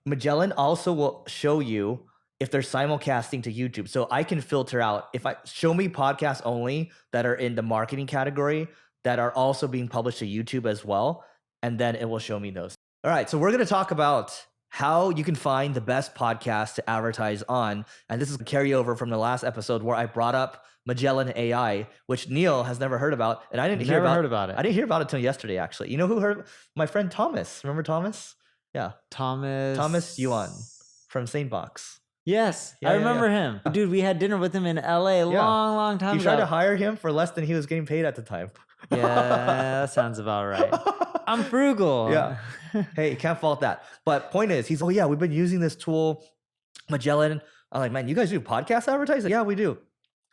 Magellan also will show you if they're simulcasting to YouTube. So I can filter out if I show me podcasts only that are in the marketing category that are also being published to YouTube as well. And then it will show me those. All right. So we're going to talk about how you can find the best podcast to advertise on. And this is a carryover from the last episode where I brought up Magellan AI, which Neil has never heard about. And I didn't hear about it. I didn't hear about it until yesterday, actually. You know who heard? My friend Thomas. Remember Thomas? Yeah. Thomas Yuan from Sanebox. Yes, I remember him. Dude, we had dinner with him in LA a long time ago. You tried to hire him for less than he was getting paid at the time. Yeah, that sounds about right. I'm frugal. Yeah. Hey, can't fault that. But point is, he's, oh yeah, we've been using this tool, Magellan. I'm like, man, you guys do podcast advertising? Yeah, we do.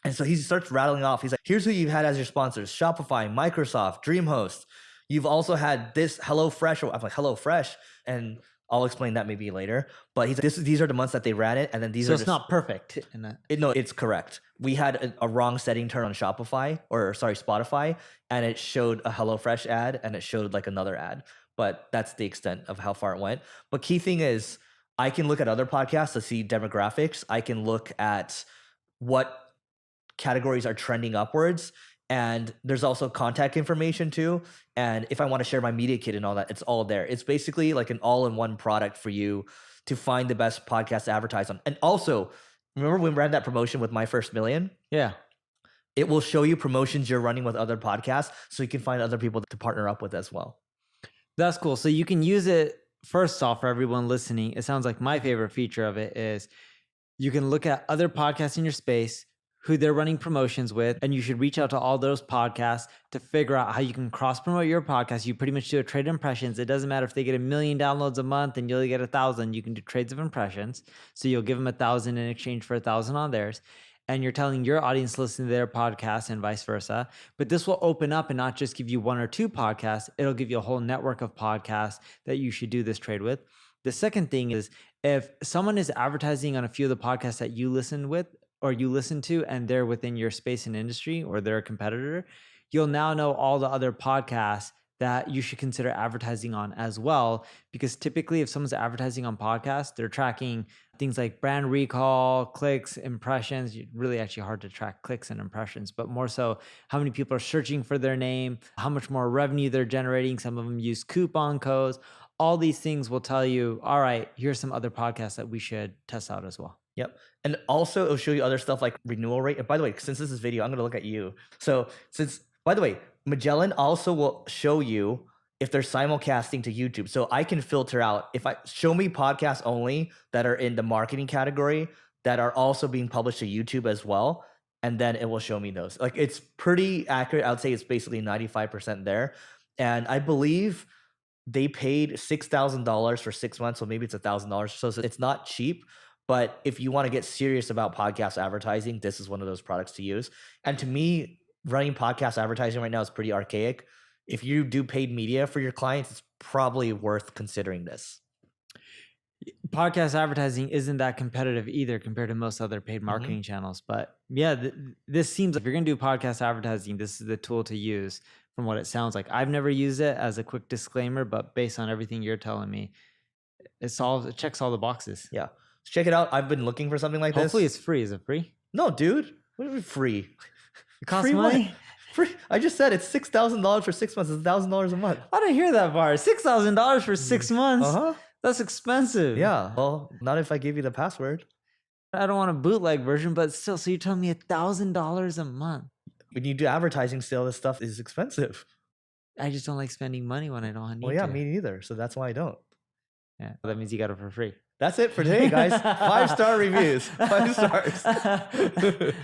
And so he starts rattling off. He's like, here's who you've had as your sponsors: Shopify, Microsoft, DreamHost. You've also had this HelloFresh. I'm like, HelloFresh. And I'll explain that maybe later. But he's like, these are the months that they ran it. And then these so are it's not perfect. No, it's correct. We had a wrong setting turn on Spotify. And it showed a HelloFresh ad and it showed like another ad. But that's the extent of how far it went. But key thing is, I can look at other podcasts to see demographics. I can look at what categories are trending upwards. And there's also contact information too. And if I want to share my media kit and all that, it's all there. It's basically like an all-in-one product for you to find the best podcast to advertise on. And also, remember when we ran that promotion with My First Million? Yeah. It will show you promotions you're running with other podcasts so you can find other people to partner up with as well. That's cool. So you can use it, first off, for everyone listening. It sounds like my favorite feature of it is you can look at other podcasts in your space, who they're running promotions with, and you should reach out to all those podcasts to figure out how you can cross promote your podcast. You pretty much do a trade of impressions. It doesn't matter if they get 1 million downloads a month and you'll get 1,000. You can do trades of impressions. So you'll give them 1,000 in exchange for 1,000 on theirs. And you're telling your audience to listen to their podcast and vice versa. But this will open up and not just give you 1 or 2 podcasts. It'll give you a whole network of podcasts that you should do this trade with. The second thing is, if someone is advertising on a few of the podcasts that you listen to, and they're within your space and industry, or they're a competitor, you'll now know all the other podcasts that you should consider advertising on as well. Because typically if someone's advertising on podcasts, they're tracking things like brand recall, clicks, impressions. Really actually hard to track clicks and impressions, but more so how many people are searching for their name, how much more revenue they're generating. Some of them use coupon codes. All these things will tell you, all right, here's some other podcasts that we should test out as well. Yep. And also it'll show you other stuff like renewal rate. And by the way, since this is video, I'm going to look at you. So by the way, Magellan also will show you if they're simulcasting to YouTube. So I can filter out if I show me podcasts only that are in the marketing category that are also being published to YouTube as well. And then it will show me those. Like, it's pretty accurate. I would say it's basically 95% there. And I believe they paid $6,000 for 6 months. So maybe it's $1,000. So it's not cheap. But if you want to get serious about podcast advertising, this is one of those products to use. And to me, running podcast advertising right now is pretty archaic. If you do paid media for your clients, it's probably worth considering this. Podcast advertising isn't that competitive either compared to most other paid marketing channels. But yeah, this seems like if you're going to do podcast advertising, this is the tool to use from what it sounds like. I've never used it, as a quick disclaimer, but based on everything you're telling me, it checks all the boxes. Yeah. Check it out. I've been looking for something like this. Hopefully it's free. Is it free? No, dude. What do you mean free? It costs money? Free. I just said it's $6,000 for 6 months. It's $1,000 a month. I didn't hear that part. $6,000 for 6 months? That's expensive. Yeah. Well, not if I give you the password. I don't want a bootleg version, but still. So you're telling me $1,000 a month? When you do advertising still, this stuff is expensive. I just don't like spending money when I don't need to. Well, yeah, me neither. So that's why I don't. Yeah, that means you got it for free. That's it for today, guys. 5-star reviews. 5 stars.